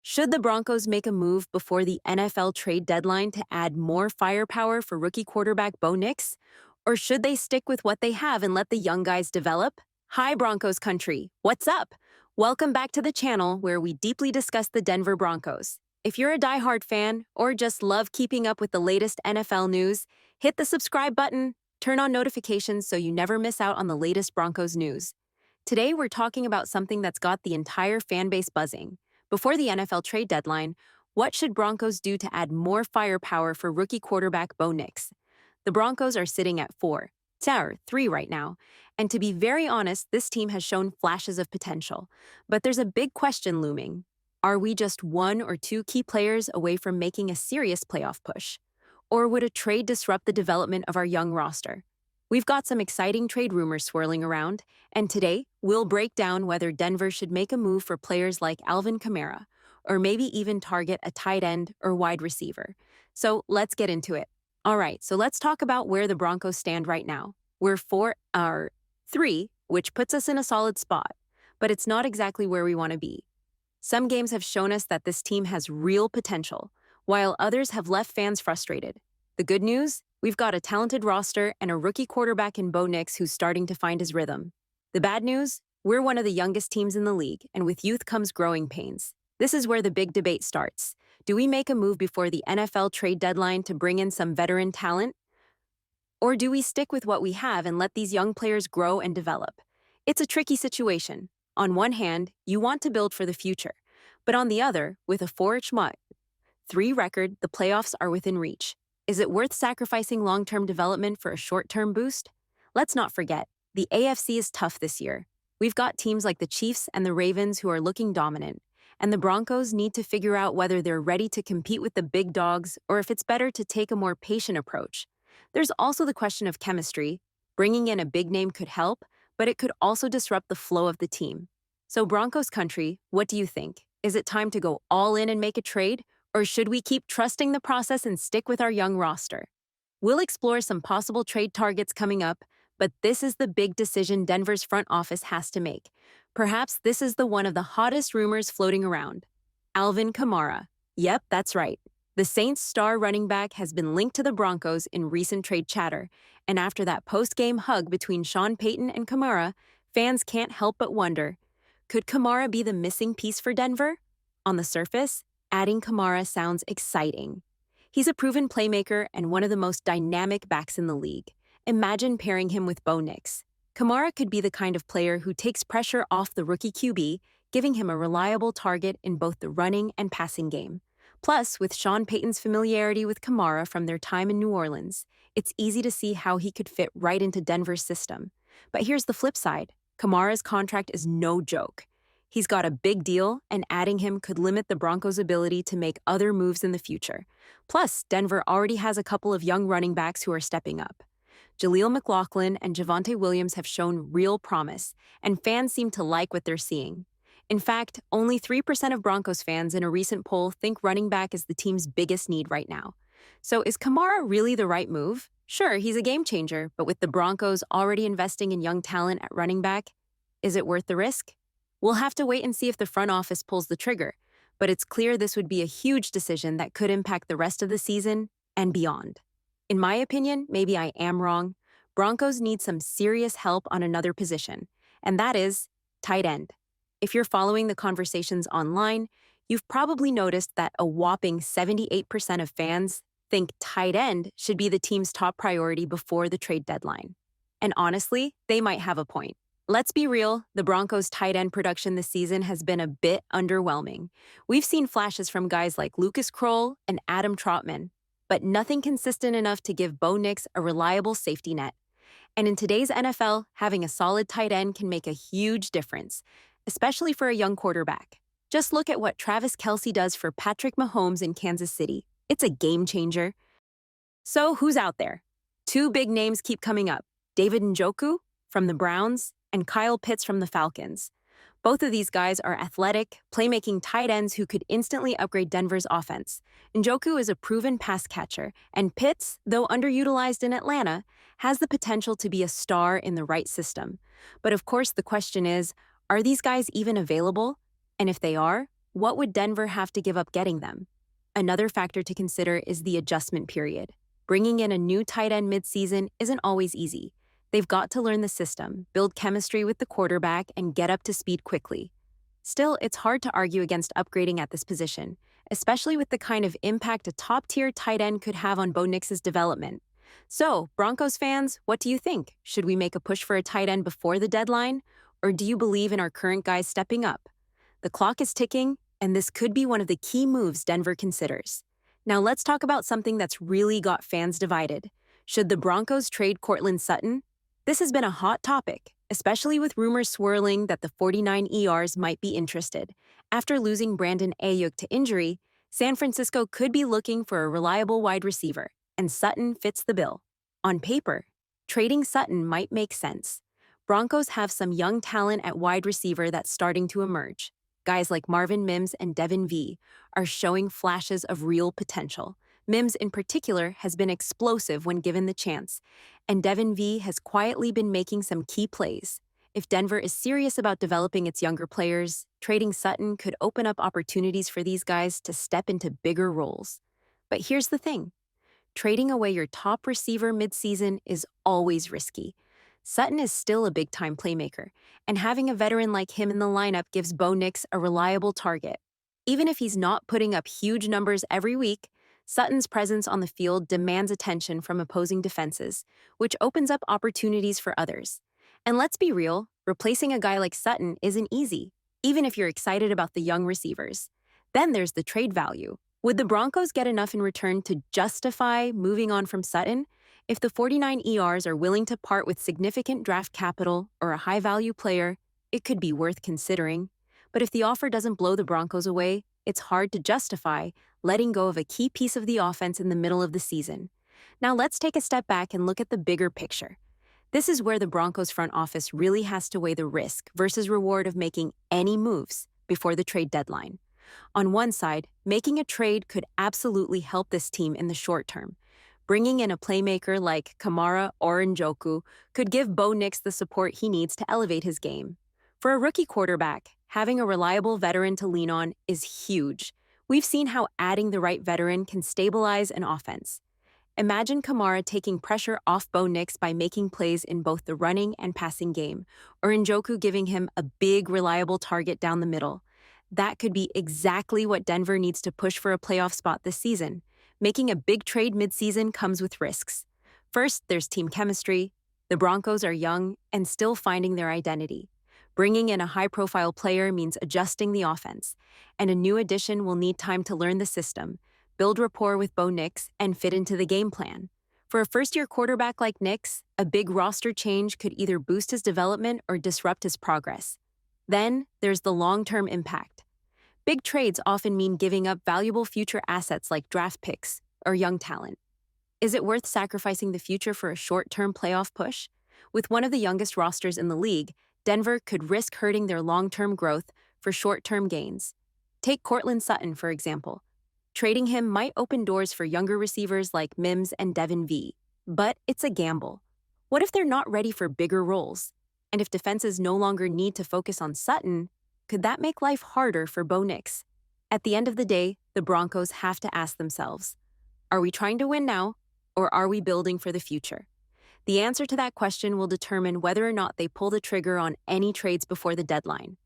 Should the Broncos make a move before the NFL trade deadline to add more firepower for rookie quarterback Bo Nix? Or should they stick with what they have and let the young guys develop? Hi, Broncos country. What's up? Welcome back to the channel where we deeply discuss the Denver Broncos. If you're a diehard fan or just love keeping up with the latest NFL news, hit the subscribe button, turn on notifications so you never miss out on the latest Broncos news. Today, we're talking about something that's got the entire fan base buzzing. Before the NFL trade deadline, what should Broncos do to add more firepower for rookie quarterback Bo Nix? The Broncos are sitting at 3 right now, and to be very honest, this team has shown flashes of potential. But there's a big question looming. Are we just one or two key players away from making a serious playoff push? Or would a trade disrupt the development of our young roster? We've got some exciting trade rumors swirling around, and today, we'll break down whether Denver should make a move for players like Alvin Kamara, or maybe even target a tight end or wide receiver. So let's get into it. All right, so let's talk about where the Broncos stand right now. We're 3, which puts us in a solid spot, but it's not exactly where we want to be. Some games have shown us that this team has real potential, while others have left fans frustrated. The good news? We've got a talented roster and a rookie quarterback in Bo Nix who's starting to find his rhythm. The bad news? We're one of the youngest teams in the league, and with youth comes growing pains. This is where the big debate starts. Do we make a move before the NFL trade deadline to bring in some veteran talent? Or do we stick with what we have and let these young players grow and develop? It's a tricky situation. On one hand, you want to build for the future, but on the other, with a 4-3 record, the playoffs are within reach. Is it worth sacrificing long-term development for a short-term boost? Let's not forget, the AFC is tough this year. We've got teams like the Chiefs and the Ravens who are looking dominant, and the Broncos need to figure out whether they're ready to compete with the big dogs or if it's better to take a more patient approach. There's also the question of chemistry. Bringing in a big name could help, but it could also disrupt the flow of the team. So Broncos country, what do you think? Is it time to go all in and make a trade? Or should we keep trusting the process and stick with our young roster? We'll explore some possible trade targets coming up, but this is the big decision Denver's front office has to make. Perhaps this is the one of the hottest rumors floating around. Alvin Kamara. Yep, that's right. The Saints' star running back has been linked to the Broncos in recent trade chatter, and after that post-game hug between Sean Payton and Kamara, fans can't help but wonder, could Kamara be the missing piece for Denver? On the surface, adding Kamara sounds exciting. He's a proven playmaker and one of the most dynamic backs in the league. Imagine pairing him with Bo Nix. Kamara could be the kind of player who takes pressure off the rookie QB, giving him a reliable target in both the running and passing game. Plus, with Sean Payton's familiarity with Kamara from their time in New Orleans, it's easy to see how he could fit right into Denver's system. But here's the flip side. Kamara's contract is no joke. He's got a big deal, and adding him could limit the Broncos' ability to make other moves in the future. Plus, Denver already has a couple of young running backs who are stepping up. Jaleel McLaughlin and Javonte Williams have shown real promise, and fans seem to like what they're seeing. In fact, only 3% of Broncos fans in a recent poll think running back is the team's biggest need right now. So is Kamara really the right move? Sure, he's a game changer, but with the Broncos already investing in young talent at running back, is it worth the risk? We'll have to wait and see if the front office pulls the trigger, but it's clear this would be a huge decision that could impact the rest of the season and beyond. In my opinion, maybe I am wrong, Broncos need some serious help on another position, and that is tight end. If you're following the conversations online, you've probably noticed that a whopping 78% of fans think tight end should be the team's top priority before the trade deadline. And honestly, they might have a point. Let's be real, the Broncos' tight end production this season has been a bit underwhelming. We've seen flashes from guys like Lucas Kroll and Adam Trotman, but nothing consistent enough to give Bo Nix a reliable safety net. And in today's NFL, having a solid tight end can make a huge difference, especially for a young quarterback. Just look at what Travis Kelce does for Patrick Mahomes in Kansas City. It's a game changer. So who's out there? Two big names keep coming up. David Njoku from the Browns and Kyle Pitts from the Falcons. Both of these guys are athletic, playmaking tight ends who could instantly upgrade Denver's offense. Njoku is a proven pass catcher, and Pitts, though underutilized in Atlanta, has the potential to be a star in the right system. But of course, the question is, are these guys even available? And if they are, What would Denver have to give up getting them? Another factor to consider is the adjustment period. Bringing in a new tight end midseason isn't always easy. They've got to learn the system, build chemistry with the quarterback, and get up to speed quickly. Still, it's hard to argue against upgrading at this position, especially with the kind of impact a top-tier tight end could have on Bo Nix's development. So, Broncos fans, what do you think? Should we make a push for a tight end before the deadline? Or do you believe in our current guys stepping up? The clock is ticking, and this could be one of the key moves Denver considers. Now let's talk about something that's really got fans divided. Should the Broncos trade Courtland Sutton? This has been a hot topic, especially with rumors swirling that the 49 ERs might be interested. After losing Brandon Ayuk to injury, San Francisco could be looking for a reliable wide receiver, and Sutton fits the bill. On paper, trading Sutton might make sense. Broncos have some young talent at wide receiver that's starting to emerge. Guys like Marvin Mims and Devin V are showing flashes of real potential. Mims, in particular, has been explosive when given the chance, and Devin V has quietly been making some key plays. If Denver is serious about developing its younger players, trading Sutton could open up opportunities for these guys to step into bigger roles. But here's the thing. Trading away your top receiver midseason is always risky. Sutton is still a big-time playmaker, and having a veteran like him in the lineup gives Bo Nix a reliable target. Even if he's not putting up huge numbers every week, Sutton's presence on the field demands attention from opposing defenses, which opens up opportunities for others. And let's be real, replacing a guy like Sutton isn't easy, even if you're excited about the young receivers. Then there's the trade value. Would the Broncos get enough in return to justify moving on from Sutton? If the 49 ERs are willing to part with significant draft capital or a high-value player, it could be worth considering. But if the offer doesn't blow the Broncos away, it's hard to justify letting go of a key piece of the offense in the middle of the season. Now let's take a step back and look at the bigger picture. This is where the Broncos front office really has to weigh the risk versus reward of making any moves before the trade deadline. On one side, making a trade could absolutely help this team in the short term. Bringing in a playmaker like Kamara or Njoku could give Bo Nix the support he needs to elevate his game. For a rookie quarterback, having a reliable veteran to lean on is huge. We've seen how adding the right veteran can stabilize an offense. Imagine Kamara taking pressure off Bo Nix by making plays in both the running and passing game, or Njoku giving him a big, reliable target down the middle. That could be exactly what Denver needs to push for a playoff spot this season. Making a big trade midseason comes with risks. First, there's team chemistry. The Broncos are young and still finding their identity. Bringing in a high-profile player means adjusting the offense, and a new addition will need time to learn the system, build rapport with Bo Nix, and fit into the game plan. For a first-year quarterback like Nix, a big roster change could either boost his development or disrupt his progress. Then, there's the long-term impact. Big trades often mean giving up valuable future assets like draft picks or young talent. Is it worth sacrificing the future for a short-term playoff push? With one of the youngest rosters in the league, Denver could risk hurting their long-term growth for short-term gains. Take Courtland Sutton, for example. Trading him might open doors for younger receivers like Mims and Devin V, but it's a gamble. What if they're not ready for bigger roles? And if defenses no longer need to focus on Sutton, could that make life harder for Bo Nix? At the end of the day, the Broncos have to ask themselves, are we trying to win now, or are we building for the future? The answer to that question will determine whether or not they pull the trigger on any trades before the deadline.